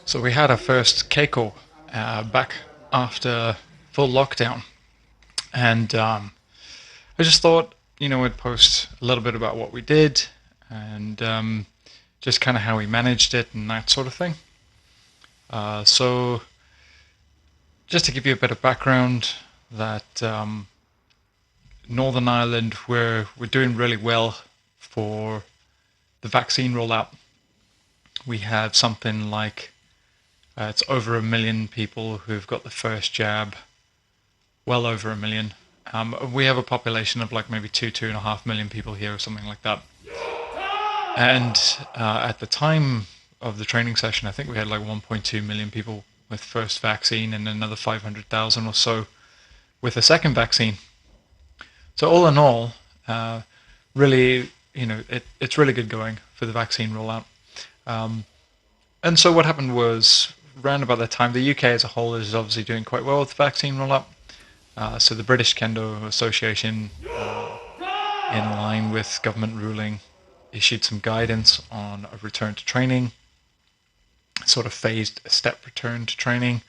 So we had our first keiko back after full lockdown, and I just thought, we'd post a little bit about what we did and just kind of how we managed it and that sort of thing. So just to give you a bit of background, that Northern Ireland we're doing really well for the vaccine rollout. We have something like it's over 1 million people who've got the first jab, well over 1 million. We have a population of like maybe 2.5 million people here or something like that. And at the time of the training session, I think we had like 1.2 million people with first vaccine and another 500,000 or so with a second vaccine. So all in all, really, it's really good going for the vaccine rollout. Um, and so what happened was, around about that time, the UK as a whole is obviously doing quite well with the vaccine rollout. So the British Kendo Association, in line with government ruling, issued some guidance on a return to training, sort of phased step return to training,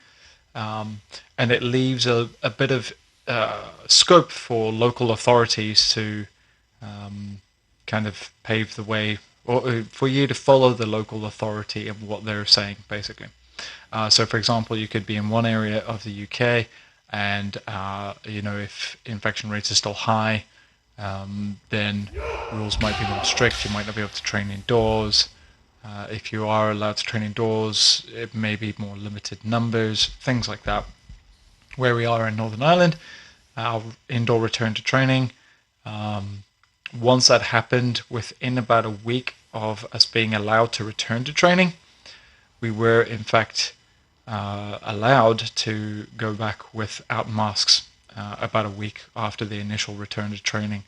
and it leaves a bit of scope for local authorities to kind of pave the way, or for you to follow the local authority and what they're saying, basically. So, for example, you could be in one area of the UK, and if infection rates are still high, then rules might be more strict. You might not be able to train indoors. If you are allowed to train indoors, it may be more limited numbers, things like that. Where we are in Northern Ireland, our indoor return to training, once that happened, within about a week of us being allowed to return to training, we were in fact allowed to go back without masks about a week after the initial return to training.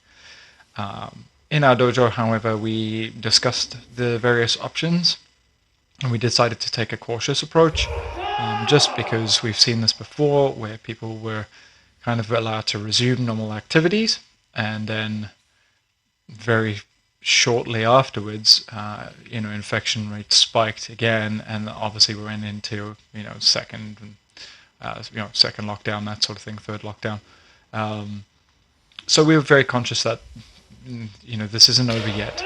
In our dojo, however, we discussed the various options and we decided to take a cautious approach, just because we've seen this before where people were kind of allowed to resume normal activities and then very shortly afterwards, infection rates spiked again, and obviously we went into second lockdown, that sort of thing, third lockdown. So we were very conscious that this isn't over yet.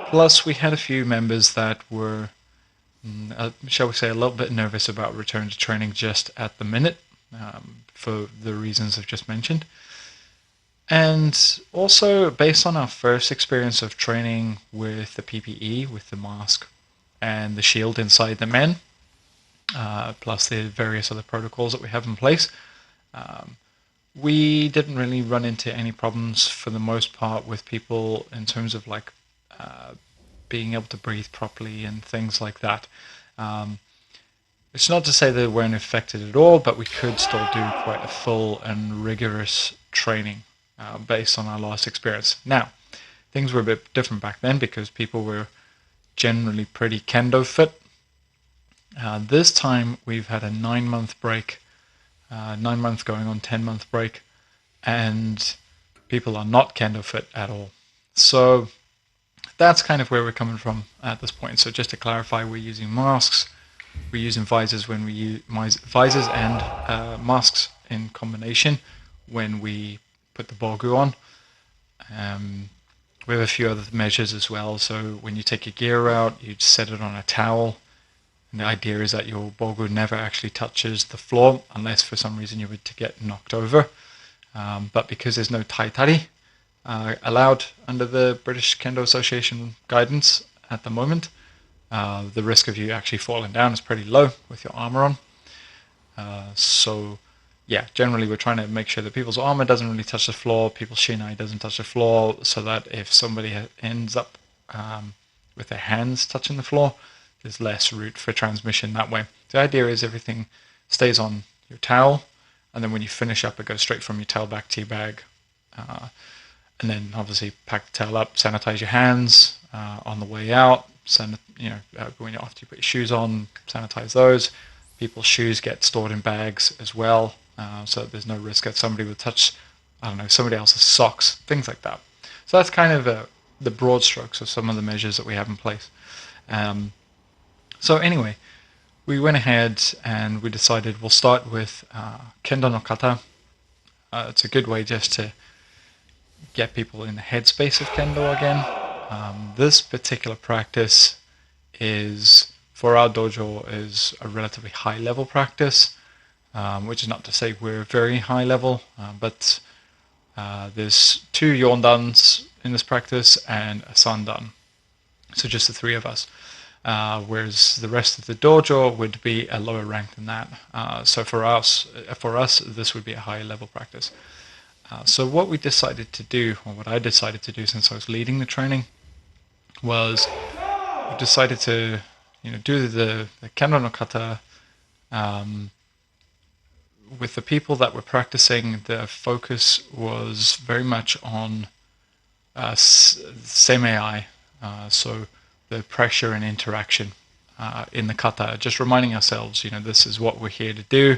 Plus, we had a few members that were, shall we say, a little bit nervous about return to training just at the minute, for the reasons I've just mentioned. And also, based on our first experience of training with the PPE, with the mask and the shield inside the men, plus the various other protocols that we have in place, we didn't really run into any problems for the most part with people in terms of like being able to breathe properly and things like that. It's not to say that we weren't affected at all, but we could still do quite a full and rigorous training based on our last experience. Now, things were a bit different back then because people were generally pretty kendo fit. This time we've had a 9-month break, 9 month going on 10-month break, and people are not kendo fit at all. So that's kind of where we're coming from at this point. So just to clarify, we're using masks, we're using visors when we use visors and masks in combination when we put the bogu on. We have a few other measures as well. So when you take your gear out, you set it on a towel. And the idea is that your bogu never actually touches the floor unless for some reason you were to get knocked over. But because there's no taitari allowed under the British Kendo Association guidance at the moment, the risk of you actually falling down is pretty low with your armor on. So yeah, generally we're trying to make sure that people's armor doesn't really touch the floor, people's shinai doesn't touch the floor, so that if somebody ends up with their hands touching the floor, there's less route for transmission that way. The idea is everything stays on your towel, and then when you finish up, it goes straight from your towel back to your bag. And then obviously pack the towel up, sanitize your hands on the way out. When you after you put your shoes on, sanitize those. People's shoes get stored in bags as well, so that there's no risk that somebody would touch, somebody else's socks, things like that. So that's kind of the broad strokes of some of the measures that we have in place. So anyway, we went ahead and we decided we'll start with Kendo no kata. It's a good way just to get people in the headspace of Kendo again. This particular practice is, for our dojo, is a relatively high level practice, which is not to say we're very high level, but there's 2 yondans in this practice and a sandan, so just the 3 of us. Whereas the rest of the dojo would be a lower rank than that. So for us, this would be a higher level practice. So what we decided to do, or what I decided to do since I was leading the training, was we decided to, do the Kendo no kata. With the people that were practicing, the focus was very much on semei, so the pressure and interaction in the kata. Just reminding ourselves, this is what we're here to do.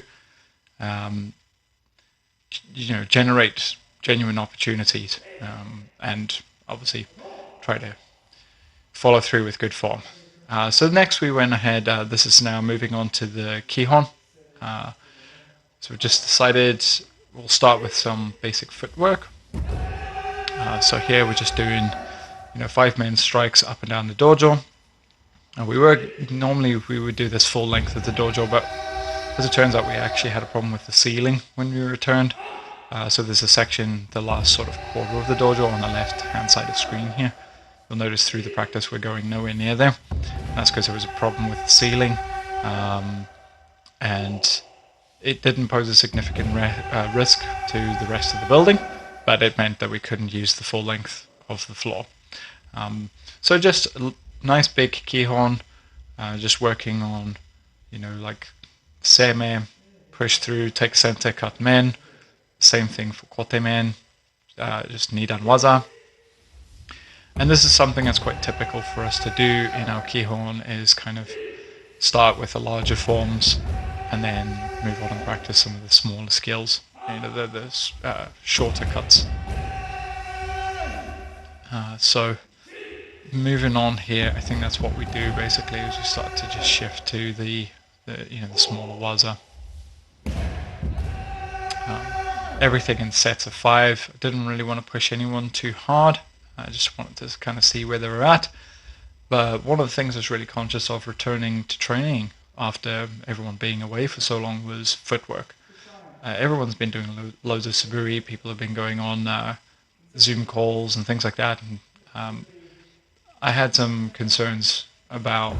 Generate genuine opportunities, and obviously try to follow through with good form. So next we went ahead, this is now moving on to the kihon. So we just decided we'll start with some basic footwork. So here we're just doing 5-man strikes up and down the dojo. And normally we would do this full length of the dojo, but as it turns out we actually had a problem with the ceiling when we returned. So there's a section, the last sort of quarter of the dojo on the left hand side of the screen here. You'll notice through the practice we're going nowhere near there. And that's because there was a problem with the ceiling, and it didn't pose a significant risk to the rest of the building, but it meant that we couldn't use the full length of the floor. So just a nice big kihon, just working on, like seme, push through, take center, cut men. Same thing for kote men, just nidan waza. And this is something that's quite typical for us to do in our kihon, is kind of start with the larger forms and then move on and practice some of the smaller skills, the shorter cuts. So moving on here, I think that's what we do basically, is we start to just shift to the smaller waza. Everything in sets of 5. I didn't really want to push anyone too hard. I just wanted to kind of see where they were at. But one of the things I was really conscious of returning to training after everyone being away for so long was footwork. Everyone's been doing loads of suburi. People have been going on Zoom calls and things like that. And I had some concerns about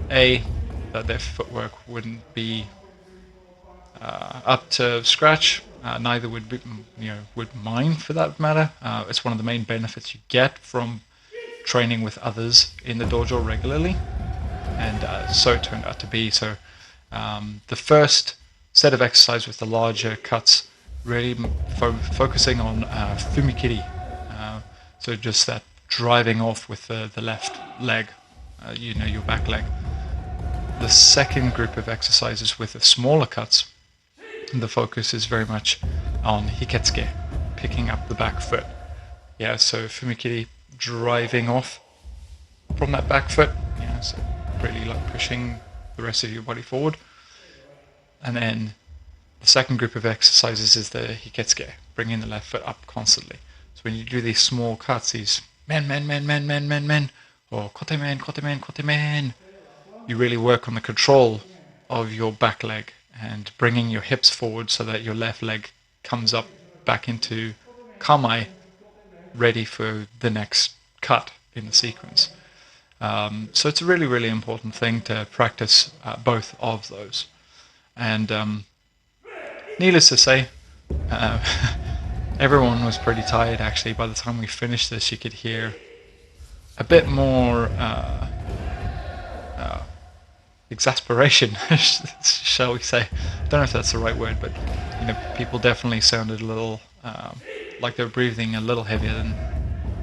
that their footwork wouldn't be up to scratch. Neither would mine, for that matter. It's one of the main benefits you get from training with others in the dojo regularly, and so it turned out to be. So the first set of exercise with the larger cuts, really focusing on fumikiri, so just that driving off with the left leg, your back leg. The second group of exercises with the smaller cuts, the focus is very much on hiketsuke, picking up the back foot. Yeah, so fumikiri, driving off from that back foot. Yeah, so really like pushing the rest of your body forward. And then the second group of exercises is the hiketsuke, bringing the left foot up constantly. So when you do these small cuts, these men, or kote men, you really work on the control of your back leg and bringing your hips forward so that your left leg comes up back into kamae, ready for the next cut in the sequence. So it's a really, really important thing to practice both of those. And needless to say, everyone was pretty tired actually. By the time we finished this, you could hear a bit more exasperation, shall we say. I don't know if that's the right word, but people definitely sounded a little like they were breathing a little heavier than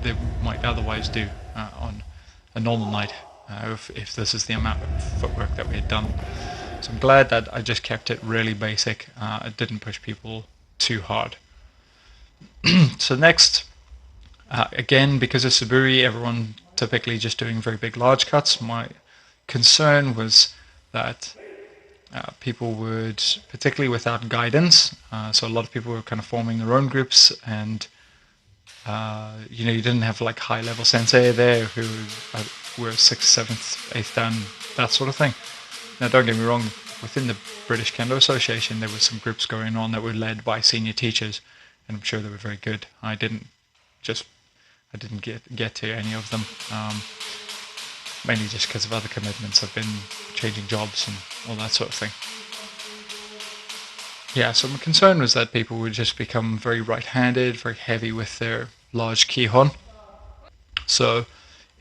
they might otherwise do on a normal night, if this is the amount of footwork that we had done. So I'm glad that I just kept it really basic. I didn't push people too hard. So next, again, because of Suburi, everyone typically just doing very big large cuts. My concern was that people would, particularly without guidance, so a lot of people were kind of forming their own groups, and you didn't have like high level sensei there who were 6th, 7th, 8th dan, that sort of thing. Now, don't get me wrong, within the British Kendo Association, there were some groups going on that were led by senior teachers, and I'm sure they were very good. I didn't get to any of them, mainly just because of other commitments. I've been changing jobs and all that sort of thing. Yeah, so my concern was that people would just become very right-handed, very heavy with their large kihon. So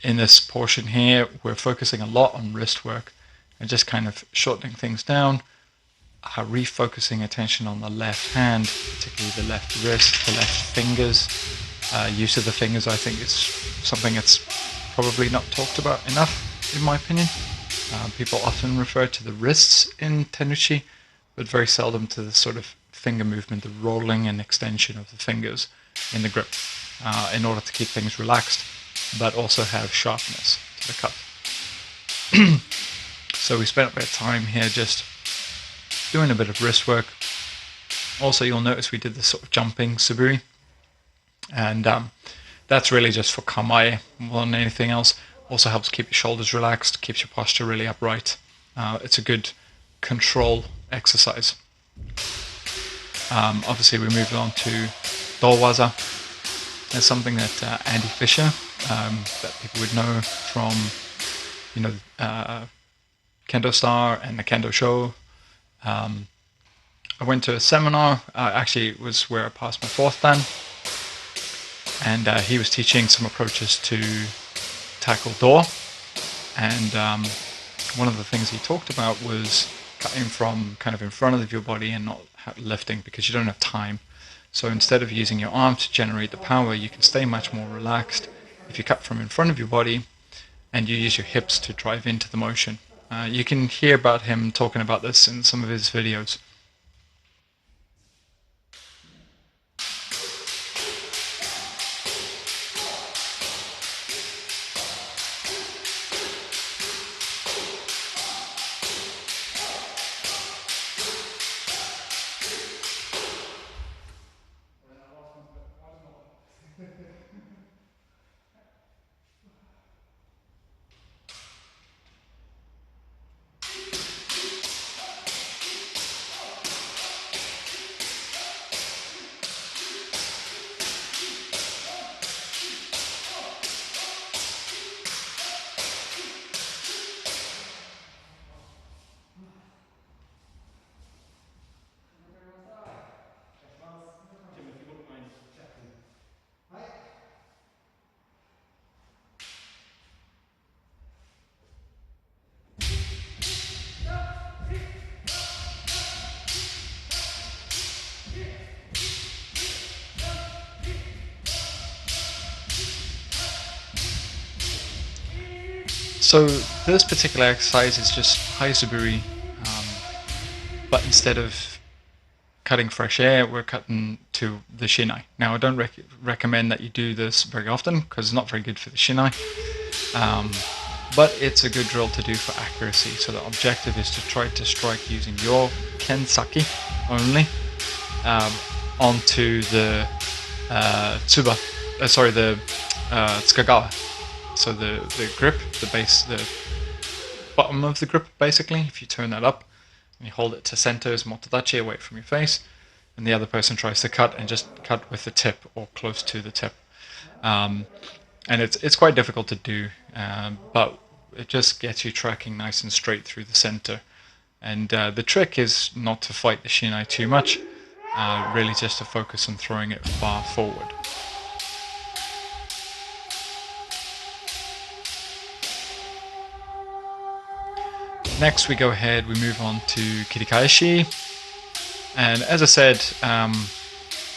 in this portion here, we're focusing a lot on wrist work and just kind of shortening things down, refocusing attention on the left hand, particularly the left wrist, the left fingers. Use of the fingers, I think, is something that's probably not talked about enough, in my opinion. People often refer to the wrists in Tenuchi, but very seldom to the sort of finger movement, the rolling and extension of the fingers in the grip, in order to keep things relaxed, but also have sharpness to the cut. So we spent a bit of time here just doing a bit of wrist work. Also, you'll notice we did this sort of jumping suburi, and that's really just for kamae more than anything else. Also helps keep your shoulders relaxed, keeps your posture really upright. It's a good control exercise. Obviously, we moved on to waza. It's something that Andy Fisher, that people would know from, Kendo Star and the Kendo Show. I went to a seminar. Actually, it was where I passed my 4th dan, and he was teaching some approaches to tackle door. And one of the things he talked about was cutting from kind of in front of your body and not lifting, because you don't have time. So instead of using your arm to generate the power, you can stay much more relaxed if you cut from in front of your body and you use your hips to drive into the motion. You can hear about him talking about this in some of his videos. So this particular exercise is just haizuburi, but instead of cutting fresh air, we're cutting to the shinai. Now, I don't recommend that you do this very often because it's not very good for the shinai, but it's a good drill to do for accuracy. So the objective is to try to strike using your kensaki only onto the tsukagawa. So the grip, the base, the bottom of the grip, basically, if you turn that up and you hold it to center as motodachi, away from your face, and the other person tries to cut and just cut with the tip or close to the tip. And it's quite difficult to do, but it just gets you tracking nice and straight through the center. And the trick is not to fight the shinai too much, really just to focus on throwing it far forward. Next we go ahead, we move on to kirikaeshi, and as I said,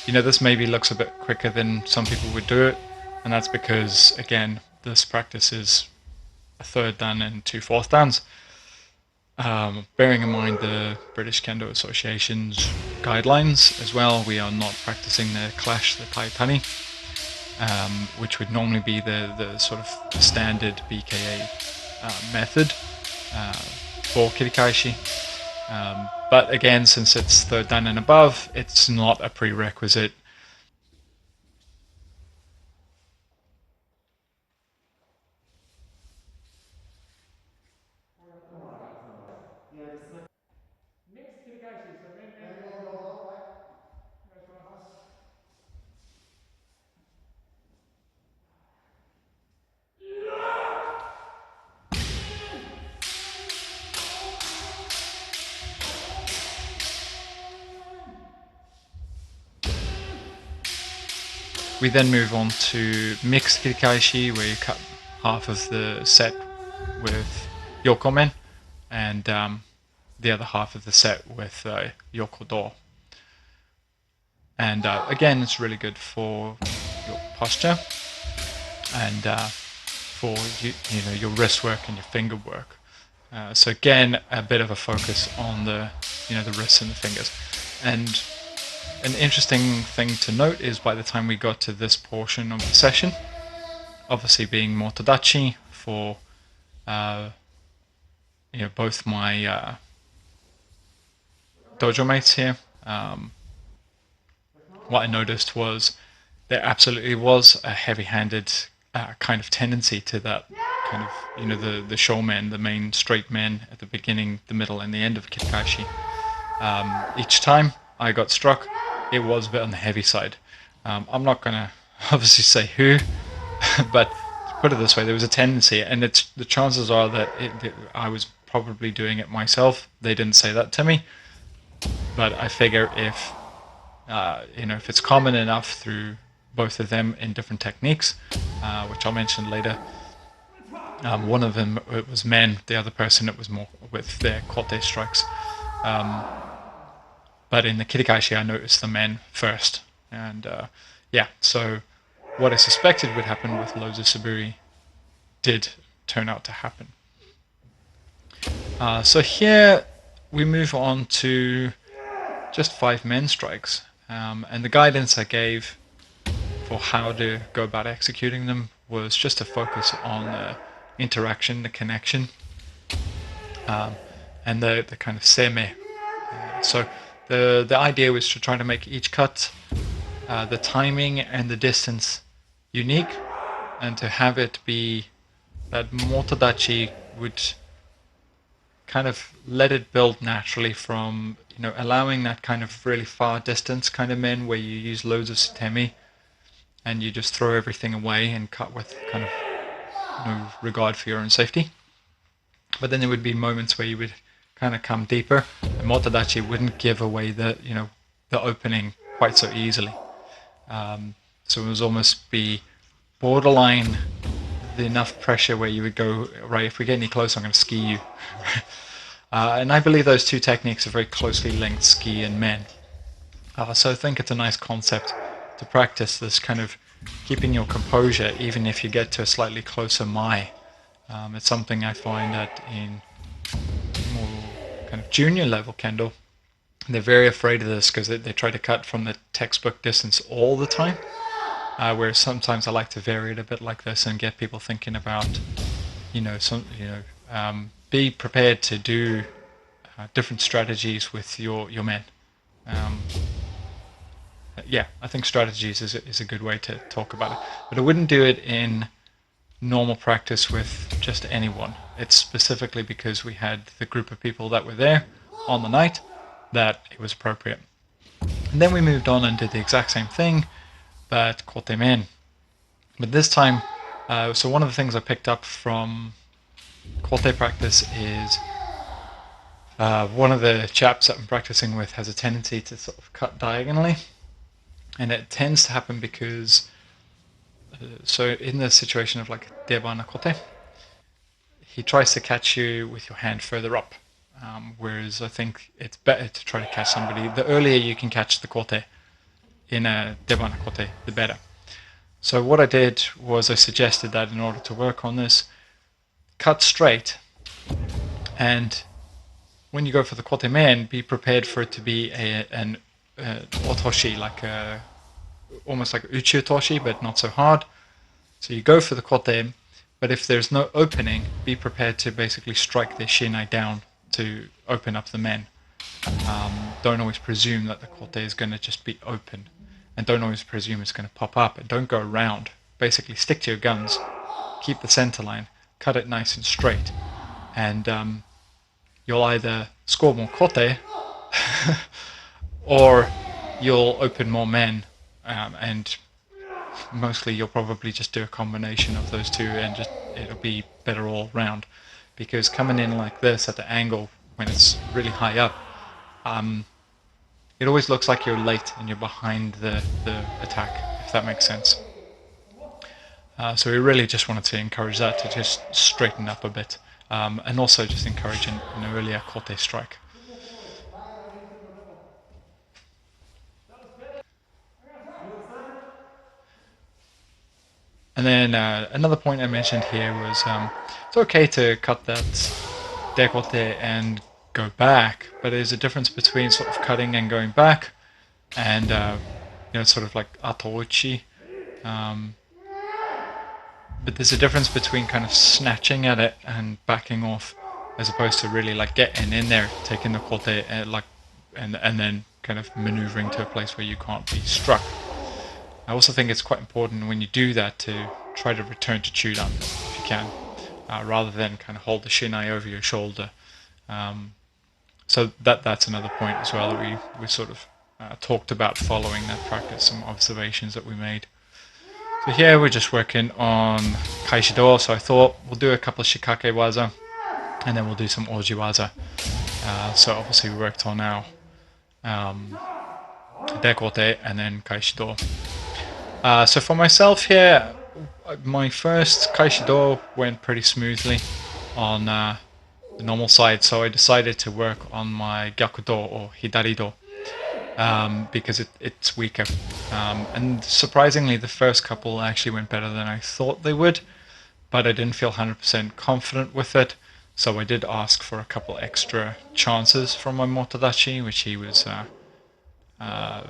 this maybe looks a bit quicker than some people would do it, and that's because, again, this practice is a 3rd dan and 2 4th dans. Bearing in mind the British Kendo Association's guidelines as well, we are not practicing the clash, the taitani, which would normally be the sort of standard BKA method. for kirikaishi. But again, since it's third dan and above, it's not a prerequisite. We then move on to mixed kirikaishi, where you cut half of the set with yoko men and the other half of the set with yoko do. And again, it's really good for your posture and for your wrist work and your finger work. So again, a bit of a focus on the wrists and the fingers. And an interesting thing to note is by the time we got to this portion of the session, obviously being motodachi for both my dojo mates here, what I noticed was there absolutely was a heavy-handed kind of tendency to that kind of, the showmen, the main straight men at the beginning, the middle, and the end of kirikaishi. Each time I got struck, it was a bit on the heavy side. I'm not going to obviously say who, but to put it this way, there was a tendency, and the chances are that I was probably doing it myself. They didn't say that to me, but I figure if it's common enough through both of them in different techniques, which I'll mention later. One of them, it was men, the other person it was more with their kote strikes. But in the kirikaishi I noticed the men first. And so what I suspected would happen with loads of saburi did turn out to happen. So here we move on to just 5 men strikes. And the guidance I gave for how to go about executing them was just to focus on the interaction, the connection, and the kind of seme. So the idea was to try to make each cut, the timing and the distance unique, and to have it be that motodachi would kind of let it build naturally from allowing that kind of really far distance kind of men where you use loads of sutemi and you just throw everything away and cut with kind of no regard for your own safety. But then there would be moments where you would kind of come deeper, and motodachi wouldn't give away the opening quite so easily. So it was almost be borderline enough pressure where you would go, right, if we get any closer, I'm going to ski you. And I believe those two techniques are very closely linked, ski and men. So I think it's a nice concept to practice this kind of keeping your composure, even if you get to a slightly closer mai. It's something I find that in more kind of junior level kendo, they're very afraid of this because they try to cut from the textbook distance all the time. Whereas sometimes I like to vary it a bit like this and get people thinking about, be prepared to do different strategies with your men. I think strategies is a good way to talk about it. But I wouldn't do it in normal practice with just anyone. It's specifically because we had the group of people that were there on the night that it was appropriate. And then we moved on and did the exact same thing, but kote men. But this time, so one of the things I picked up from kote practice is one of the chaps that I'm practicing with has a tendency to sort of cut diagonally. And it tends to happen because, so in the situation of like debana kote, he tries to catch you with your hand further up. Whereas I think it's better to try to catch somebody. The earlier you can catch the kote in a debana kote, the better. So what I did was I suggested that in order to work on this, cut straight, and when you go for the kote men, be prepared for it to be an otoshi, like almost like uchi otoshi, but not so hard. So you go for the kote, but if there's no opening, be prepared to basically strike the shinai down to open up the men. Don't always presume that the kote is going to just be open, and don't always presume it's going to pop up, and don't go around. Basically stick to your guns, keep the center line, cut it nice and straight, and you'll either score more kote or you'll open more men, and mostly you'll probably just do a combination of those two, and just it'll be better all round. Because coming in like this at the angle when it's really high up, it always looks like you're late and you're behind the attack, if that makes sense. So we really just wanted to encourage that to just straighten up a bit, and also just encourage an earlier kote strike. And then another point I mentioned here was it's okay to cut that dekote and go back, but there's a difference between sort of cutting and going back, and sort of like atouchi. But there's a difference between kind of snatching at it and backing off, as opposed to really like getting in there, taking the kote and then kind of maneuvering to a place where you can't be struck. I also think it's quite important when you do that to try to return to chudan if you can, rather than kind of hold the shinai over your shoulder. So that's another point as well that we sort of talked about following that practice, some observations that we made. So here we're just working on kaishido, so I thought we'll do a couple of shikake waza and then we'll do some oji waza. So obviously we worked on our dekote and then kaishido. So for myself here, my first kaishido went pretty smoothly on the normal side, so I decided to work on my gyakudo or hidarido, because it's weaker. And surprisingly, the first couple actually went better than I thought they would, but I didn't feel 100% confident with it, so I did ask for a couple extra chances from my motodachi, which he was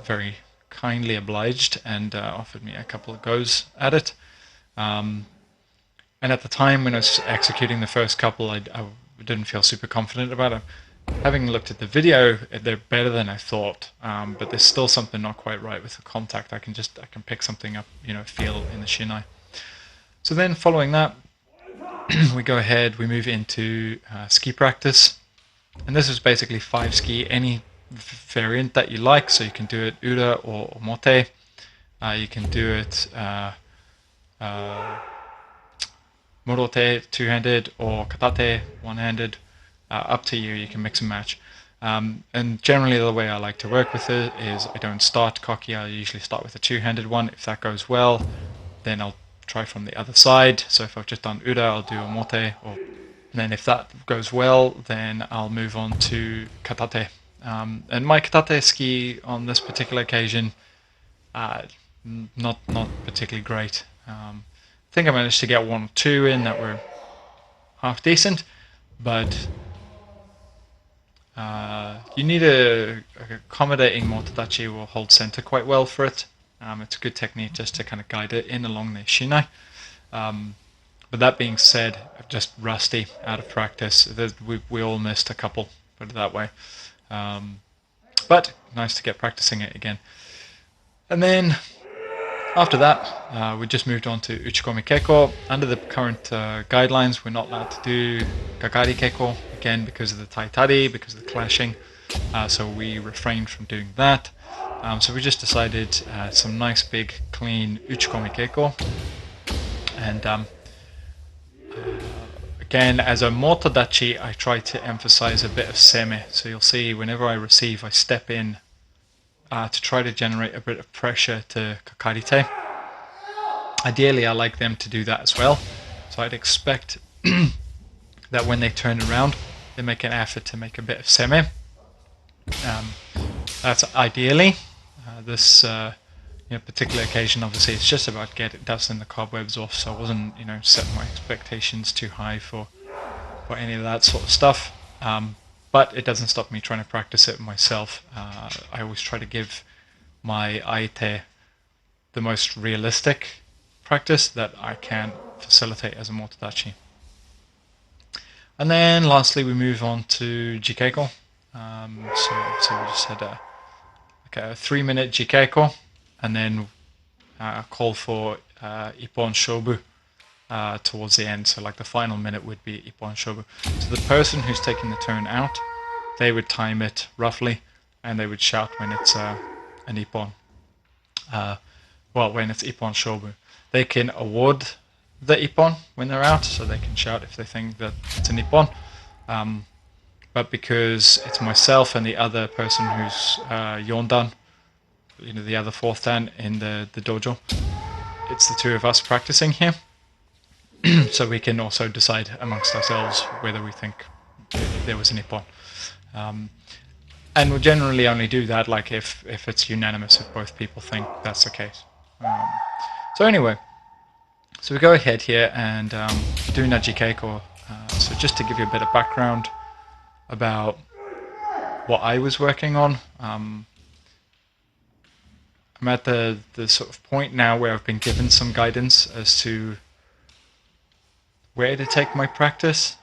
very kindly obliged and offered me a couple of goes at it. And at the time when I was executing the first couple, I didn't feel super confident about it. Having looked at the video, they're better than I thought, but there's still something not quite right with the contact. I can pick something up, feel in the shinai. So then following that, we go ahead, we move into ski practice. And this is basically 5 ski, any variant that you like. So you can do it ura or mote. You can do it morote, two-handed, or katate, one-handed. Up to you, you can mix and match. And generally the way I like to work with it is I don't start koki, I usually start with a two-handed one. If that goes well, then I'll try from the other side. So if I've just done ura, I'll do a mote, and then if that goes well, then I'll move on to katate. And my katate ski on this particular occasion, not particularly great. I think I managed to get 1 or 2 in that were half decent, but you need a accommodating motodachi will hold center quite well for it. It's a good technique just to kind of guide it in along the shinai. But that being said, just rusty, out of practice. We all missed a couple, put it that way. But nice to get practicing it again. And then after that, we just moved on to uchikomi keiko. Under the current guidelines, we're not allowed to do gagari keiko, again because of the taitari, because of the clashing. So we refrained from doing that. So we just decided some nice big clean uchikomi keiko. And again, as a motodachi, I try to emphasize a bit of seme. So you'll see whenever I receive, I step in to try to generate a bit of pressure to kakarite. Ideally, I like them to do that as well. So I'd expect that when they turn around, they make an effort to make a bit of seme. That's ideally. This particular occasion, obviously, it's just about dusting the cobwebs off. So I wasn't, setting my expectations too high for any of that sort of stuff. But it doesn't stop me trying to practice it myself. I always try to give my aite the most realistic practice that I can facilitate as a motodachi. And then lastly, we move on to keiko. So we just had a 3-minute keiko, and then a call for ippon shobu towards the end. So like the final minute would be ippon shobu. So the person who's taking the turn out, they would time it roughly, and they would shout when it's an ippon. When it's ippon shobu, they can award the ippon when they're out, so they can shout if they think that it's an ippon. But because it's myself and the other person who's yondan, the other fourth dan in the dojo, it's the two of us practicing here. So we can also decide amongst ourselves whether we think there was an ippon. And we'll generally only do that like if it's unanimous, if both people think that's the case. So anyway, so we go ahead here and do Naji Keiko. So just to give you a bit of background about what I was working on, I'm at the sort of point now where I've been given some guidance as to where to take my practice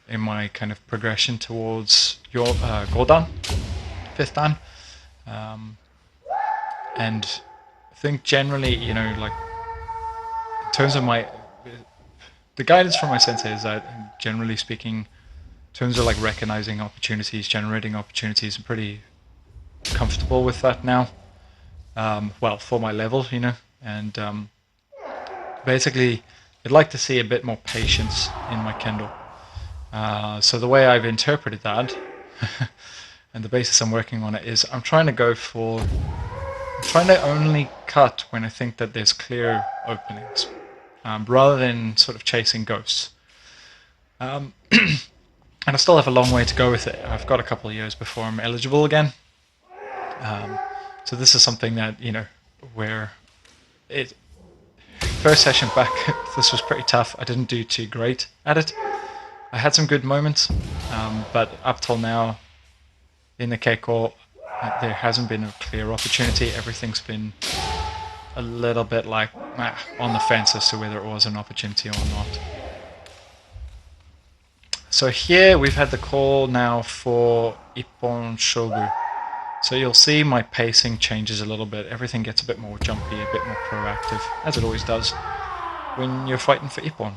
in my kind of progression towards your Godan, 5th Dan. And I think generally, like in terms of the guidance from my sensei is that generally speaking, in terms of like recognizing opportunities, generating opportunities, I'm pretty comfortable with that now. For my level, and basically I'd like to see a bit more patience in my Kendo. So the way I've interpreted that and the basis I'm working on it is I'm trying to only cut when I think that there's clear openings, rather than sort of chasing ghosts. And I still have a long way to go with it. I've got a couple of years before I'm eligible again. So this is something that, where first session back, this was pretty tough. I didn't do too great at it. I had some good moments, but up till now, in the keiko, there hasn't been a clear opportunity. Everything's been a little bit like on the fence as to whether it was an opportunity or not. So here we've had the call now for ippon shobu. So you'll see my pacing changes a little bit. Everything gets a bit more jumpy, a bit more proactive, as it always does when you're fighting for ippon.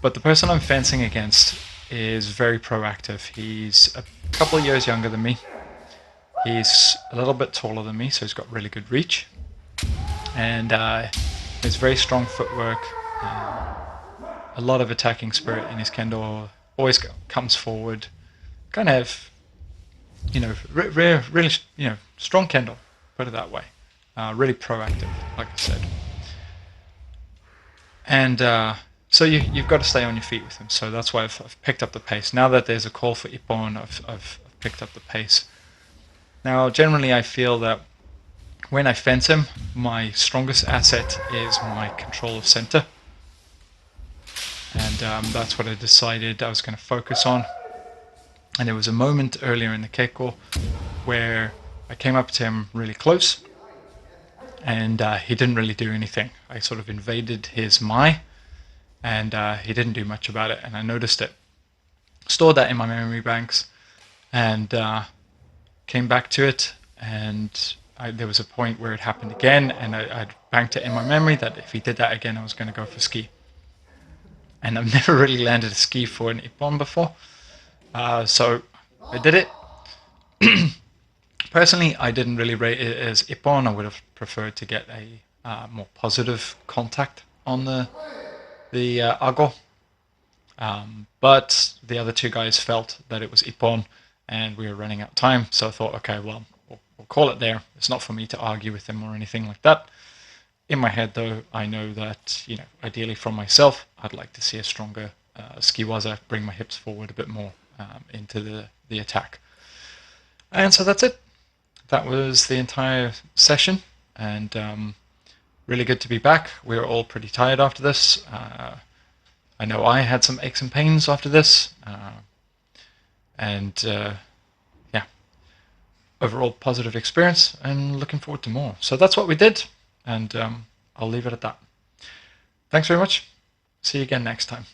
But the person I'm fencing against is very proactive. He's a couple of years younger than me. He's a little bit taller than me, so he's got really good reach. And he's very strong footwork, a lot of attacking spirit in his kendo, always comes forward, kind of, really, strong kendo, put it that way. Really proactive, like I said. And so you've got to stay on your feet with him. So that's why I've picked up the pace. Now that there's a call for ippon, I've picked up the pace. Now, generally, I feel that when I fence him, my strongest asset is my control of center. And that's what I decided I was going to focus on. And there was a moment earlier in the keiko where I came up to him really close, and he didn't really do anything. I sort of invaded his mai, and he didn't do much about it. And I noticed it, stored that in my memory banks, and came back to it. And there was a point where it happened again, and I'd banked it in my memory that if he did that again, I was going to go for ski. And I've never really landed a ski for an ippon before. So I did it. Personally, I didn't really rate it as ippon. I would have preferred to get a more positive contact on the ago. But the other two guys felt that it was ippon, and we were running out of time. So I thought, okay, well, we'll call it there. It's not for me to argue with them or anything like that. In my head, though, I know that, ideally from myself, I'd like to see a stronger ski waza, bring my hips forward a bit more into the attack. And so that's it. That was the entire session, and really good to be back. We were all pretty tired after this. I know I had some aches and pains after this, and overall positive experience, and looking forward to more. So that's what we did, and I'll leave it at that. Thanks very much. See you again next time.